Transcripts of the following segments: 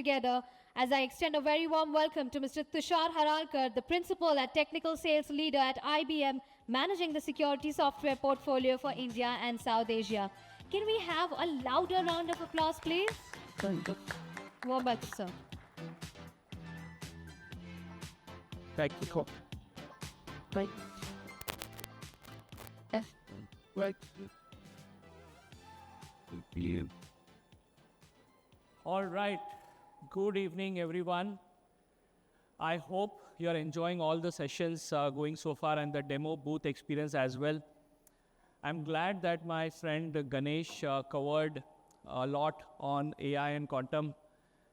together as I extend a very warm welcome to Mr. Tushar Haralkar, the Principal and Technical Sales Leader at IBM, managing the security software portfolio for India and South Asia. Can we have a louder round of applause, please? Warm welcome, sir. Thank you. Right. Right. All right. Good evening, everyone. I hope you're enjoying all the sessions going so far and the demo booth experience as well. I'm glad that my friend Ganesh covered a lot on AI and quantum,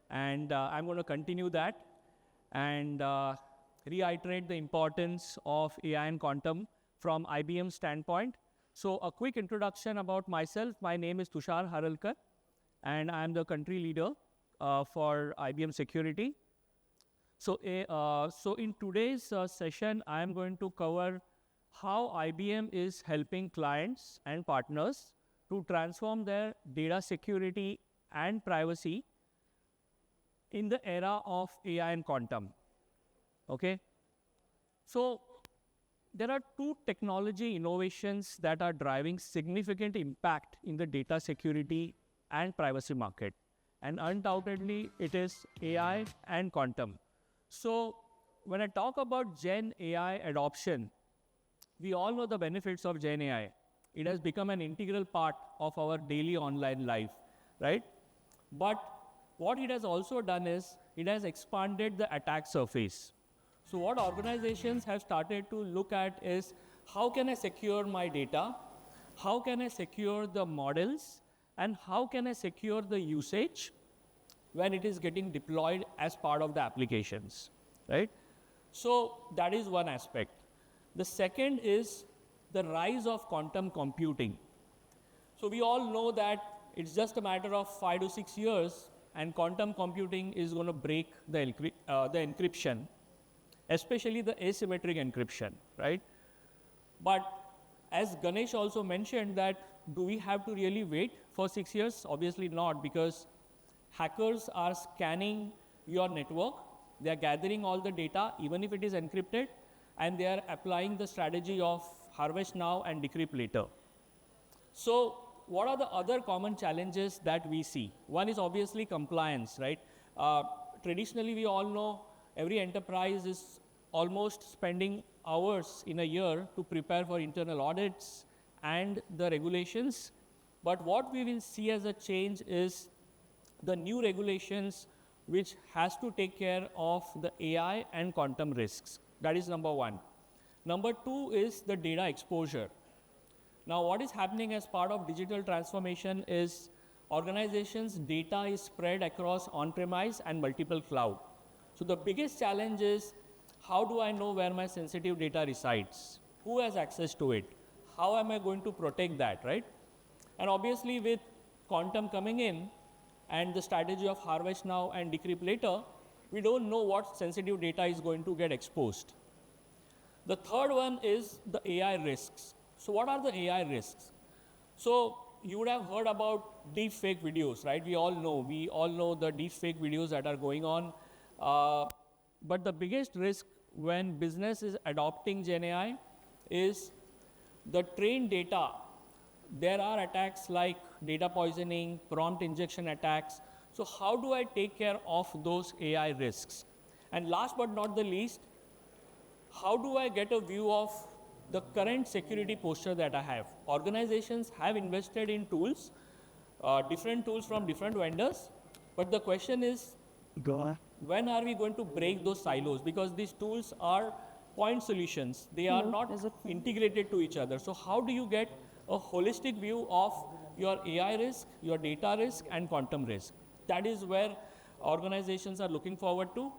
and I'm going to continue that and reiterate the importance of AI and quantum from IBM's standpoint. So a quick introduction about myself. My name is Tushar Haralkar, and I'm the country leader for IBM Security. So in today's session, I'm going to cover how IBM is helping clients and partners to transform their data security and privacy in the era of AI and quantum. Okay? So there are two technology innovations that are driving significant impact in the data security and privacy market. And undoubtedly, it is AI and quantum. So when I talk about Gen AI adoption, we all know the benefits of Gen AI. It has become an integral part of our daily online life, right? But what it has also done is, it has expanded the attack surface. So what organizations have started to look at is, how can I secure my data? How can I secure the models? And how can I secure the usage when it is getting deployed as part of the applications, right? So that is one aspect. The second is the rise of quantum computing. So we all know that it's just a matter of 5 to 6 years and quantum computing is going to break the encryption, especially the asymmetric encryption, right? But as Ganesh also mentioned, that do we have to really wait for 6 years? Obviously not, because hackers are scanning your network, they are gathering all the data, even if it is encrypted, and they are applying the strategy of harvest now and decrypt later. So what are the other common challenges that we see? One is obviously compliance, right? Traditionally, we all know every enterprise is almost spending hours in a year to prepare for internal audits and the regulations. But what we will see as a change is the new regulations which has to take care of the AI and quantum risks. That is number one. Number two is the data exposure. Now, what is happening as part of digital transformation is organizations' data is spread across on-premise and multiple cloud. So the biggest challenge is, how do I know where my sensitive data resides? Who has access to it? How am I going to protect that, right? And obviously with quantum coming in and the strategy of harvest now and decrypt later, we don't know what sensitive data is going to get exposed. The third one is the AI risks. So what are the AI risks? So you would have heard about deep fake videos, right? We all know the deep fake videos that are going on. But the biggest risk when business is adopting Gen AI is the trained data. There are attacks like data poisoning, prompt injection attacks. So how do I take care of those AI risks? And last but not the least, how do I get a view of the current security posture that I have? Organizations have invested in tools, different tools from different vendors. But the question is, when are we going to break those silos? Because these tools are point solutions. They are not integrated to each other. So how do you get a holistic view of your AI risk, your data risk, and quantum risk? That is where organizations are looking forward to.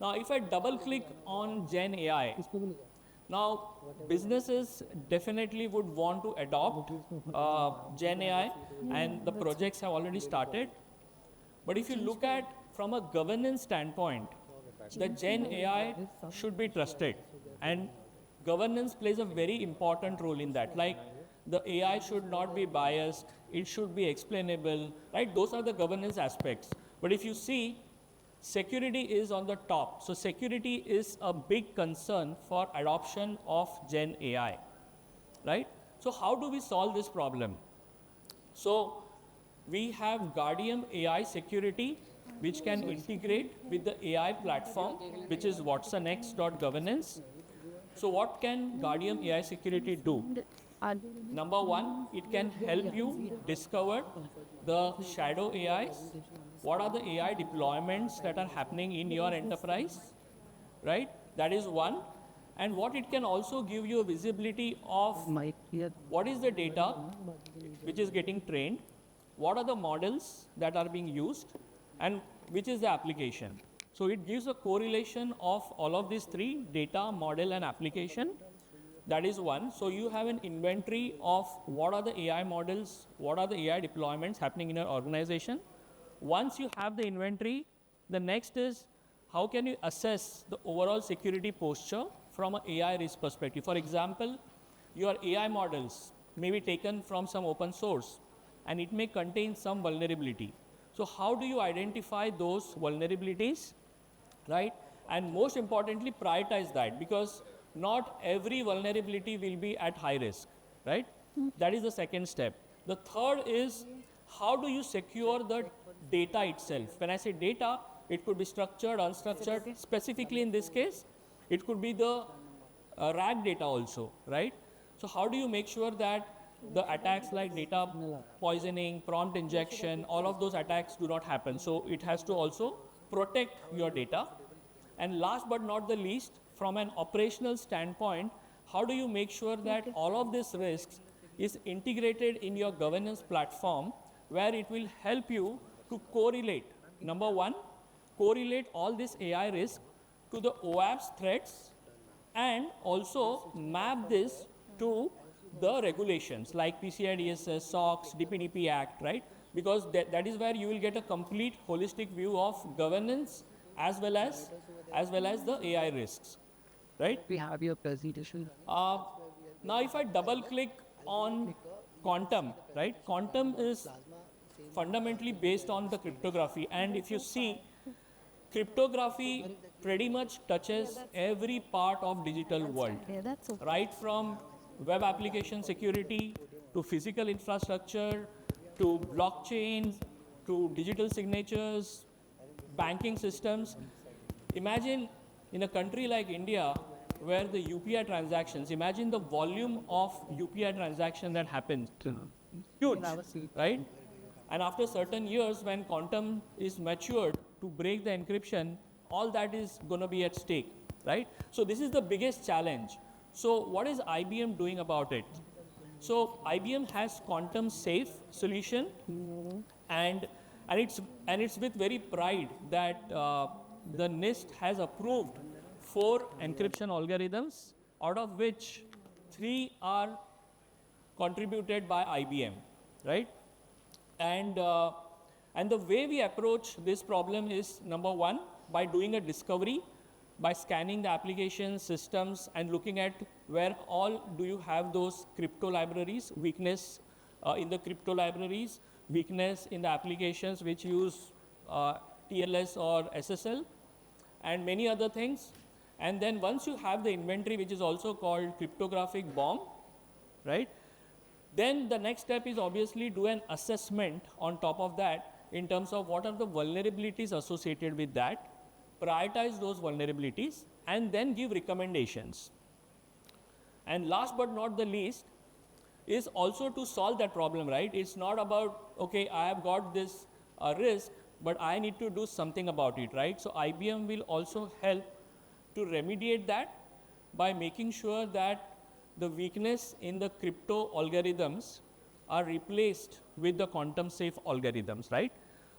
Now, if I double click on Gen AI, now businesses definitely would want to adopt Gen AI, and the projects have already started. But if you look at from a governance standpoint, the Gen AI should be trusted, and governance plays a very important role in that. Like, the AI should not be biased, it should be explainable, right? Those are the governance aspects. But if you see, security is on the top. So security is a big concern for adoption of Gen AI, right? So how do we solve this problem? So we have Guardian AI Security, which can integrate with the AI platform, which is watsonx.governance. So what can Guardian AI Security do? Number one, it can help you discover the shadow AIs. What are the AI deployments that are happening in your enterprise, right? That is one. And what it can also give you a visibility of what is the data which is getting trained, what are the models that are being used, and which is the application. So it gives a correlation of all of these three: data, model, and application. That is one. So you have an inventory of what are the AI models, what are the AI deployments happening in your organization. Once you have the inventory, the next is how can you assess the overall security posture from an AI risk perspective. For example, your AI models may be taken from some open source and it may contain some vulnerability. So how do you identify those vulnerabilities, right? And most importantly, prioritize that, because not every vulnerability will be at high risk, right? That is the second step. The third is how do you secure the data itself? When I say data, it could be structured, unstructured. Specifically in this case, it could be the RAG data also, right? So how do you make sure that the attacks like data poisoning, prompt injection, all of those attacks do not happen? So it has to also protect your data. And last but not the least, from an operational standpoint, how do you make sure that all of these risks is integrated in your governance platform, where it will help you to correlate, number one, correlate all this AI risk to the OAPS threats, and also map this to the regulations like PCI DSS, SOX, DPDP Act, right? Because that is where you will get a complete holistic view of governance as well as the AI risks, right? We have your presentation. Now, if I double click on quantum, right? Quantum is fundamentally based on the cryptography, and if you see, cryptography pretty much touches every part of digital world, right from web application security to physical infrastructure to blockchain to digital signatures, banking systems. Imagine in a country like India where the UPI transactions, imagine the volume of UPI transaction that happens. Huge, right? And after certain years, when quantum is matured to break the encryption, all that is going to be at stake, right? So this is the biggest challenge. So what is IBM doing about it? So IBM has quantum safe solution, and it's with very pride that the NIST has approved 4 encryption algorithms, out of which 3 are contributed by IBM, right? And the way we approach this problem is, number one, by doing a discovery, by scanning the application systems and looking at where all do you have those crypto libraries, weakness in the crypto libraries, weakness in the applications which use TLS or SSL, and many other things. And then once you have the inventory, which is also called cryptographic bomb, right? Then the next step is obviously do an assessment on top of that in terms of what are the vulnerabilities associated with that, prioritize those vulnerabilities, and then give recommendations. And last but not the least is also to solve that problem, right? It's not about, okay, I have got this risk, but I need to do something about it, right? So IBM will also help to remediate that by making sure that the weakness in the crypto algorithms are replaced with the quantum safe algorithms, right?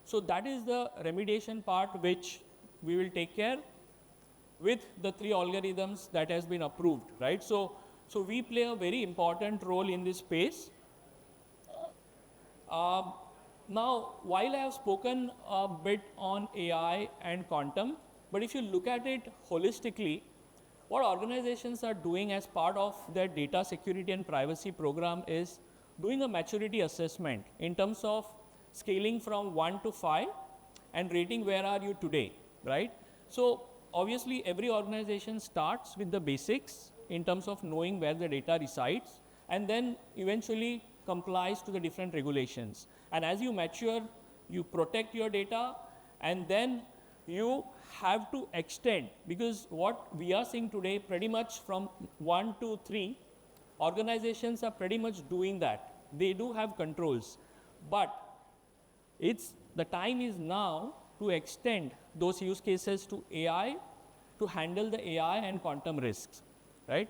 So that is the remediation part which we will take care with the 3 algorithms that has been approved, right? So we play a very important role in this space. Now, while I have spoken a bit on AI and quantum, but if you look at it holistically, what organizations are doing as part of their data security and privacy program is doing a maturity assessment in terms of scaling from 1 to 5 and rating where are you today, right? So obviously every organization starts with the basics in terms of knowing where the data resides, and then eventually complies to the different regulations. And as you mature, you protect your data, and then you have to extend, because what we are seeing today, pretty much from 1 to 3, organizations are pretty much doing that. They do have controls, but the time is now to extend those use cases to AI, to handle the AI and quantum risks, right?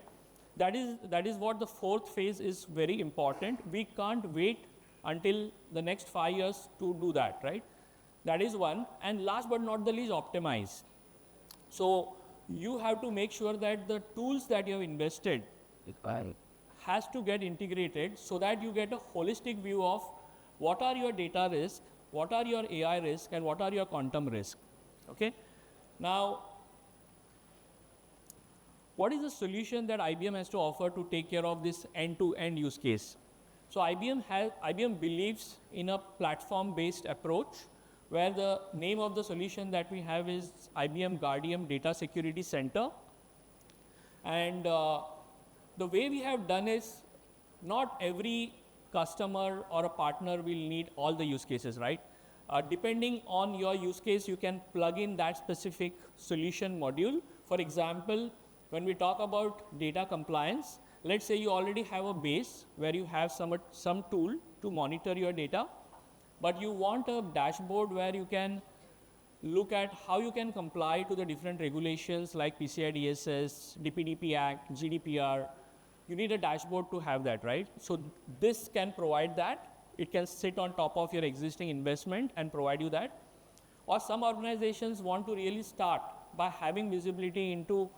That is what the fourth phase is very important. We can't wait until the next 5 years to do that, right? That is one. And last but not the least, optimize. So you have to make sure that the tools that you have invested has to get integrated, so that you get a holistic view of what are your data risks, what are your AI risks, and what are your quantum risks. Okay? Now, what is the solution that IBM has to offer to take care of this end-to-end use case? So IBM believes in a platform-based approach, where the name of the solution that we have is IBM Guardium Data Security Center. And the way we have done is, not every customer or a partner will need all the use cases, right? Depending on your use case, you can plug in that specific solution module. For example, when we talk about data compliance, let's say you already have a base where you have some tool to monitor your data, but you want a dashboard where you can look at how you can comply to the different regulations like PCI DSS, DPDP Act, GDPR. You need a dashboard to have that, right? So this can provide that. It can sit on top of your existing investment and provide you that. Or some organizations want to really start by having visibility into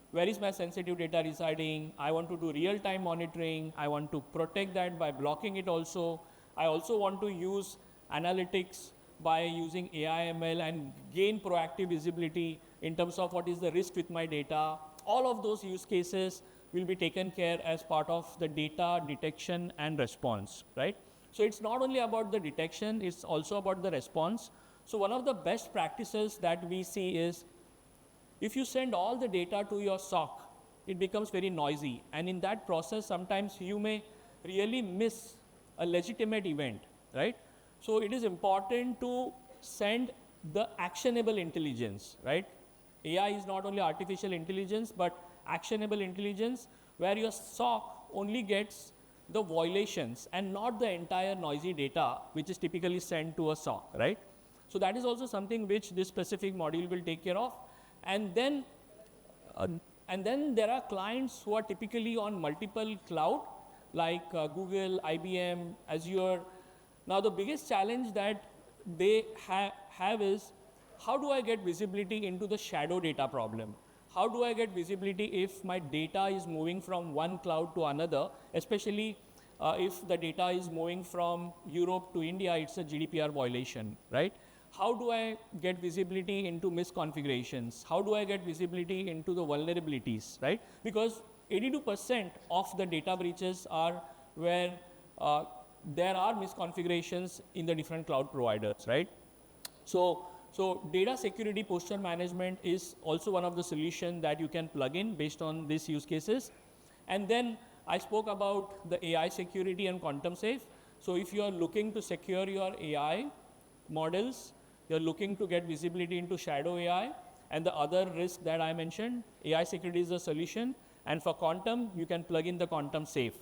where is my sensitive data residing. I want to do real-time monitoring. I want to protect that by blocking it also. I also want to use analytics by using AI ML and gain proactive visibility in terms of what is the risk with my data. All of those use cases will be taken care as part of the data detection and response, right? So it's not only about the detection, it's also about the response. So one of the best practices that we see is, if you send all the data to your SOC, it becomes very noisy. And in that process, sometimes you may really miss a legitimate event, right? So it is important to send the actionable intelligence, right? AI is not only artificial intelligence, but actionable intelligence, where your SOC only gets the violations and not the entire noisy data, which is typically sent to a SOC, right? So that is also something which this specific module will take care of. And then there are clients who are typically on multiple cloud, like Google, IBM, Azure. Now the biggest challenge that they have is, how do I get visibility into the shadow data problem? How do I get visibility if my data is moving from one cloud to another, especially if the data is moving from Europe to India, it's a GDPR violation, right? How do I get visibility into misconfigurations? How do I get visibility into the vulnerabilities, right? Because 82% of the data breaches are where there are misconfigurations in the different cloud providers, right? So data security posture management is also one of the solutions that you can plug in based on these use cases. And then I spoke about the AI security and quantum safe. So if you are looking to secure your AI models, you're looking to get visibility into shadow AI and the other risk that I mentioned, AI security is a solution. And for quantum, you can plug in the quantum safe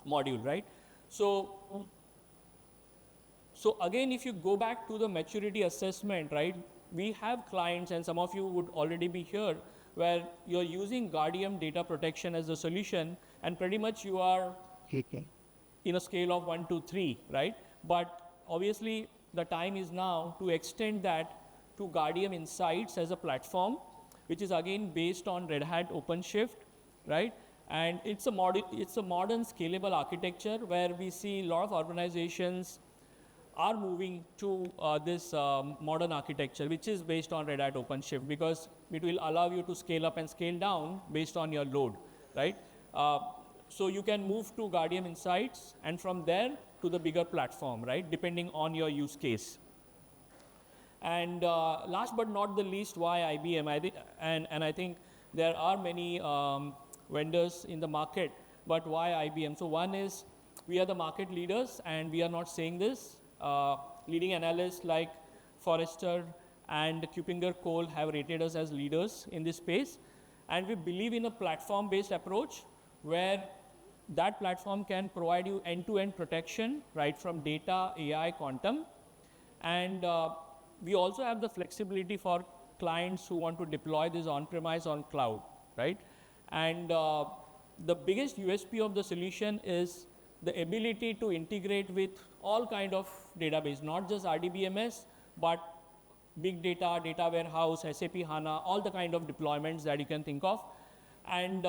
module, right? So again, if you go back to the maturity assessment, right, we have clients, and some of you would already be here, where you're using Guardium data protection as a solution, and pretty much you are in a scale of 1 to 3, right? But obviously, the time is now to extend that to Guardium Insights as a platform, which is again based on Red Hat OpenShift, right? And it's a modern scalable architecture where we see a lot of organizations are moving to this modern architecture, which is based on Red Hat OpenShift, because it will allow you to scale up and scale down based on your load, right? So you can move to Guardium Insights, and from there to the bigger platform, right? Depending on your use case. And last but not the least, why IBM? And I think there are many vendors in the market, but why IBM? So one is we are the market leaders, and we are not saying this. Leading analysts like Forrester and Kupinger Cole have rated us as leaders in this space. And we believe in a platform-based approach where that platform can provide you end-to-end protection, right from data, AI, quantum. And we also have the flexibility for clients who want to deploy this on-premise on cloud, right? And the biggest USP of the solution is the ability to integrate with all kind of database, not just RDBMS, but big data, data warehouse, SAP HANA, all the kind of deployments that you can think of. And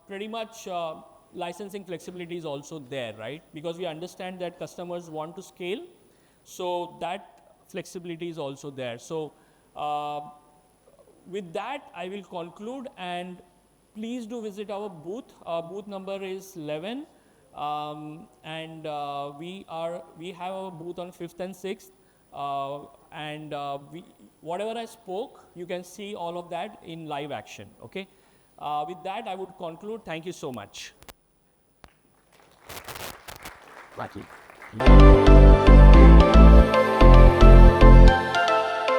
pretty much licensing flexibility is also there, right? Because we understand that customers want to scale, so that flexibility is also there. So with that, I will conclude, and please do visit our booth. Our booth number is 11, and we have a booth on 5th and 6th, and whatever I spoke, you can see all of that in live action, okay? With that, I would conclude. Thank you so much. Thank you.